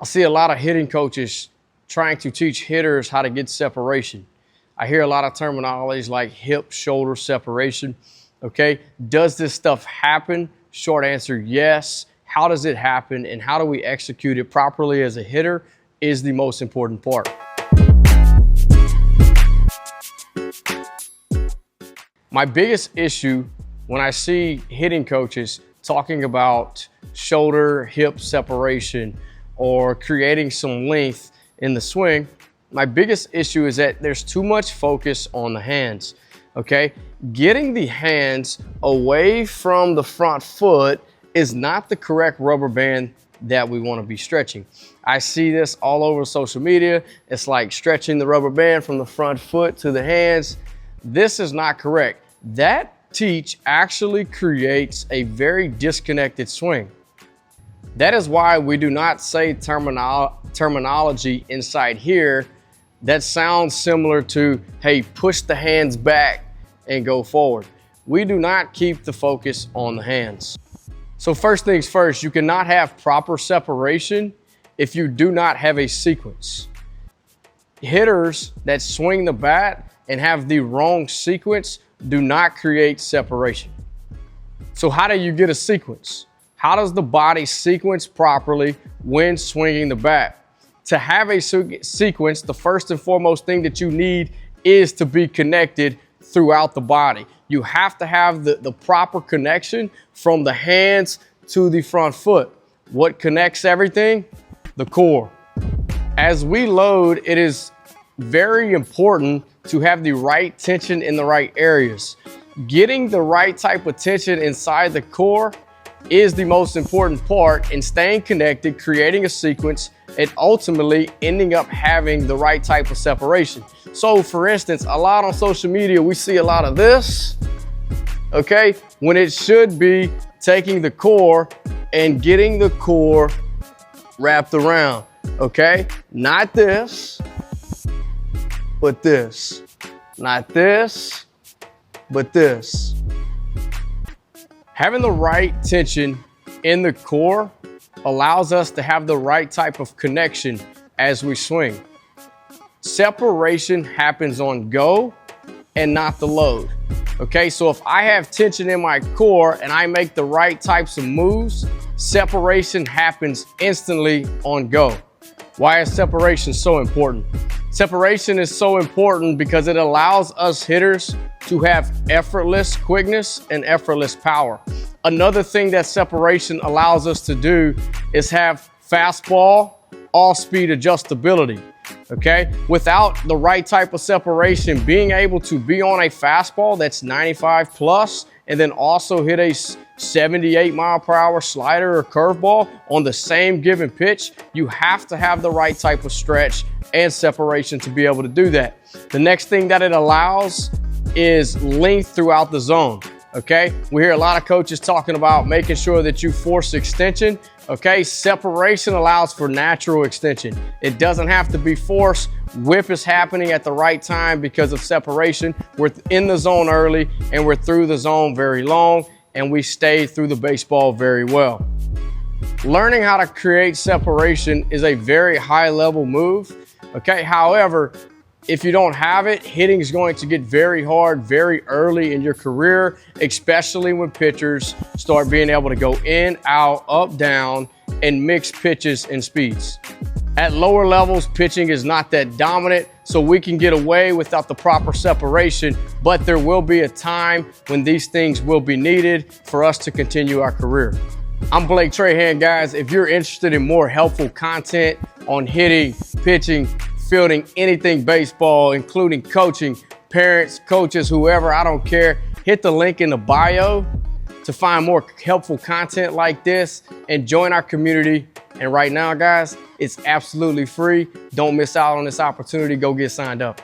I see a lot of hitting coaches trying to teach hitters how to get separation. I hear a lot of terminologies like hip, shoulder separation. Okay, does this stuff happen? Short answer, yes. How does it happen and how do we execute it properly as a hitter is the most important part. My biggest issue when I see hitting coaches talking about shoulder, hip separation or creating some length in the swing, my biggest issue is that there's too much focus on the hands, okay? Getting the hands away from the front foot is not the correct rubber band that we want to be stretching. I see this all over social media. It's like stretching the rubber band from the front foot to the hands. This is not correct. That teach actually creates a very disconnected swing. That is why we do not say terminology inside here that sounds similar to, hey, push the hands back and go forward. We do not keep the focus on the hands. So first things first, you cannot have proper separation if you do not have a sequence. Hitters that swing the bat and have the wrong sequence do not create separation. So how do you get a sequence? How does the body sequence properly when swinging the bat? To have a sequence, the first and foremost thing that you need is to be connected throughout the body. You have to have the proper connection from the hands to the front foot. What connects everything? The core. As we load, it is very important to have the right tension in the right areas. Getting the right type of tension inside the core is the most important part in staying connected, creating a sequence, and ultimately ending up having the right type of separation. So for instance, a lot on social media, we see a lot of this, okay? When it should be taking the core and getting the core wrapped around, okay? Not this, but this. Not this, but this. Having the right tension in the core allows us to have the right type of connection as we swing. Separation happens on go and not the load. Okay, so if I have tension in my core and I make the right types of moves, separation happens instantly on go. Why is separation so important? Separation is so important because it allows us hitters to have effortless quickness and effortless power. Another thing that separation allows us to do is have fastball, off-speed adjustability, okay? Without the right type of separation, being able to be on a fastball that's 95 plus and then also hit a 78 mile per hour slider or curveball on the same given pitch, you have to have the right type of stretch and separation to be able to do that. The next thing that it allows is length throughout the zone, okay? We hear a lot of coaches talking about making sure that you force extension, okay? Separation allows for natural extension. It doesn't have to be forced. Whip is happening at the right time because of separation. We're in the zone early and we're through the zone very long and we stay through the baseball very well. Learning how to create separation is a very high level move, okay? However, if you don't have it, hitting is going to get very hard very early in your career, especially when pitchers start being able to go in, out, up, down, and mix pitches and speeds. At lower levels, pitching is not that dominant, so we can get away without the proper separation, but there will be a time when these things will be needed for us to continue our career. I'm Blake Trahan, guys. If you're interested in more helpful content on hitting, pitching, fielding, anything baseball, including coaching, parents, coaches, whoever, I don't care, hit the link in the bio to find more helpful content like this and join our community. And right now, guys, it's absolutely free. Don't miss out on this opportunity. Go get signed up.